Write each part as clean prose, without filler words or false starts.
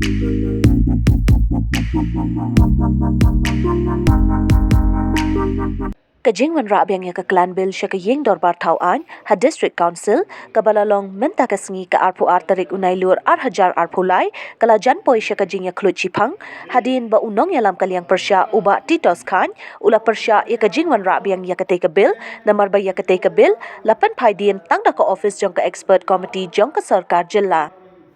Kajing wan ra biang ya ka clan bill sha ka yeng dorbar thau an ha district council kabalalong menta ka sngi ka arpu ar tarik unai lur ar hajar arpu lai kala jan poi sha ka jing ya khlut chipang hadin ba unong ya lam kaliang persha uba titos khan ula persha ya ka jing wan ra biang ya ka te ka bill namar ba ya ka te ka bill lapan phai din tang da ka office jong ka expert committee jong ka sarkar jilla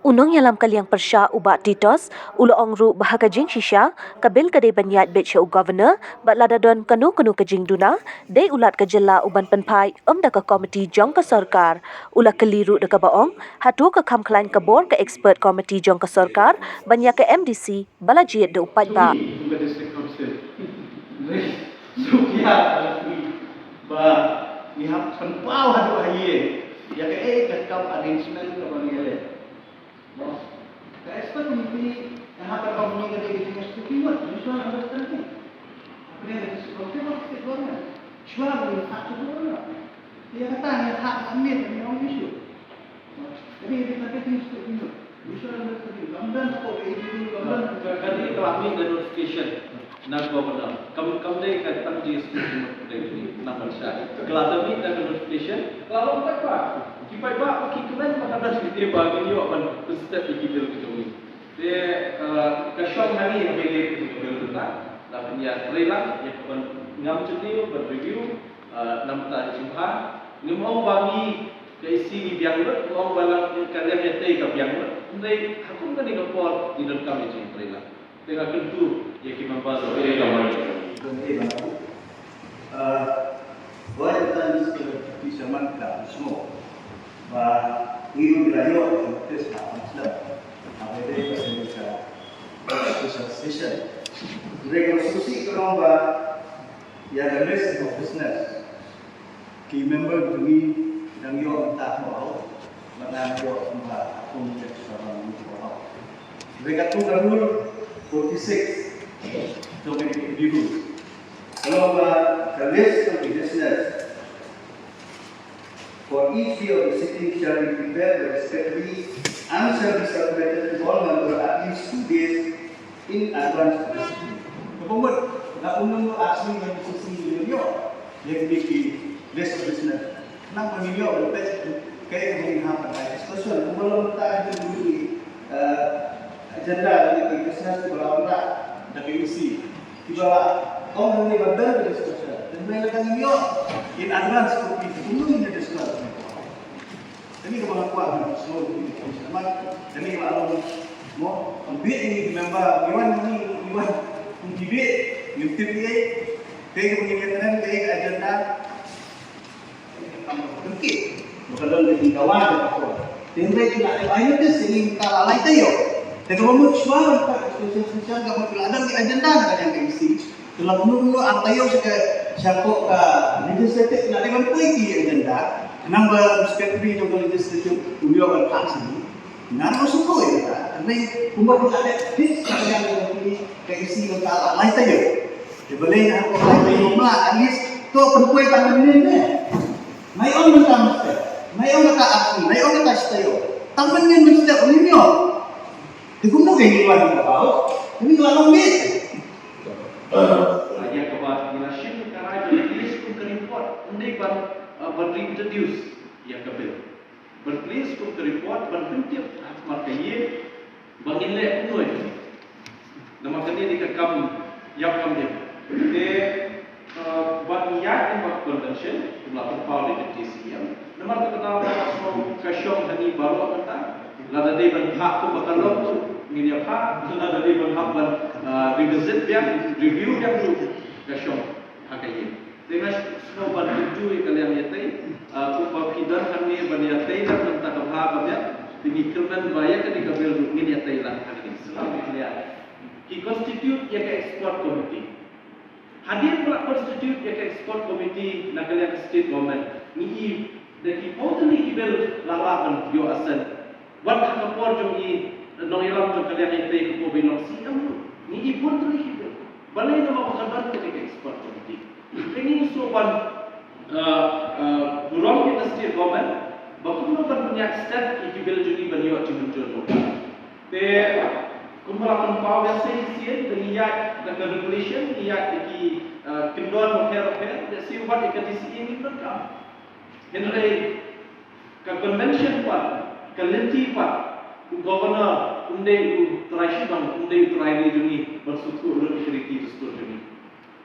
Unong yalam kaliang persya uba titos, ulo ongru bahaga jing shisha, kabil kade banyat betcha u governor, bat ladadon kanu kajing duna, de ulat kajela uban penpai, da ka komiti jong ka sarkar, ula keliru de ka baong, hatu ka kam klain ka bor ka expert committee jong ka sarkar, banyak ka MDC, balajiet de upat ba. Tuga district council. Sukiya ba lihat penpau hadu haye. Ya ke kau arrangement ka bangele. The expert committee यहाँ पर कंपनी का देखिए स्थिति हुआ विश्वास अंडरस्टैंड है अपने डिस्कॉर्ड के द्वारा विश्वास में हाथ जोड़ना ये कहता है हाथ अन्य नहीं issue jadi ini tapi itu विश्वास अंडरस्टैंड लंदन को AGD London kali kami dan notification nak governor kam dai ka tam ji student dai ni na marsha kladami dan notification kalau tak pa kipai ba ki kenen pa kada siti ba ni yo apan step ikidel ke jomi de kashom hani bele ke bel ta da punya rela ya kan ngam cuti review nam ta jumpa ni mau bagi ke isi biang lut mau balang kalian yate ka biang lut ndai hakum kan ni kapor di dalam kami jing rela dengan tentu ya kita bahas ini kamar boleh kita bisa mantap semua bah ini belajar tes Islam apa dia bisa special session rekonstruksi kerana bah ya the list of business key member kami yang yo entah mau mana yo entah aku cek sekarang itu apa mereka tu rule 46 Dominic Biru. Kalau the list of the business for each day of the sitting shall be prepared respectively and shall be circulated to all members at least 2 days in advance of the sitting. Kemudian, nak umum asli yang sisi beliau yang di list of business. Nak beliau berpes kayak yang apa? Discussion. Kemudian kita ada dulu agenda dari business berlawanan WC. Tiba orang ini bandar discussion. Dan mereka beliau in advance kopi dulu ini discussion. Ini kebangan kuat semua ini. Sama ini kalau mau ambil ini member iwan debate UTPA kayak penginginan kayak agenda mungkin bukan dari kawan atau tempat juga ayo deh sini kalau lain tayo dan kalau suara sosial kamu ada di agenda kan yang diisi kalau menurut ang tayo siapa ka legislative na dengan puiti agenda number secretary of legislative beliau akan kasih nggak masuk kau ya karena kumpulan ada hits yang diisi kalau lain tayo dibeli aku lain tayo at least tu perempuan tangan ini may on mesti may on asli may on tayo tangan ini mesti ini yo digumno kay iwan ko ba ini lalang bit hanya kepada dinashin karena bertulis pun report undai berintroduce ya kabel bertulis pun report berbentuk makanya bangin le pun nama kini dikekam yang kami de banyak yang convention melakukan power di TCM nama terkenal semua kasyong hani baru kata lada dia berhak tu bakal tu ini apa lada dia berhak revisit yang review yang tu kasyong hakaya dengan semua bantu kalian yatai aku pakidan kami banyatai dan mentah bahagnya demikian banyak ketika bel ini yatai lah hari selamat lihat ki constitute yang export committee hadir pula constitute yang export committee nak kalian state government ni deki totally kibel lalaban yo asan wat kapor jong i nong ilam jong kalian yatai ko binong siam ni ibon tuli kibel balai nama pakabar ketika export committee ini sopan burung kita state government baku kan punya step ikibel juni banyo cimun jono te Kumalakan pau yang saya sien terlihat dengan regulation, lihat di kendor hotel, dan si ubat ikan di sini mereka. Henry ke convention pak, ke lenti pak, governor undai tradisional, undai tradisi juni bersukur security bersukur juni.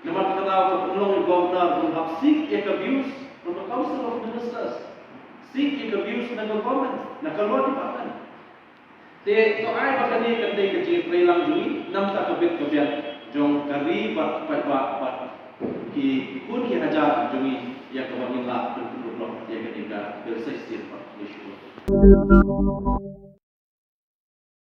Nama kita tahu penolong governor berhak seek views from the council of ministers, seek views from the government, nak keluar department. Te to ai ba kani kan te kecil prelang jui nam ta kabit kabian jong kari bat ki kun ki haja jui ya ka wangin la tu blok ya ketika bel 16 pak isu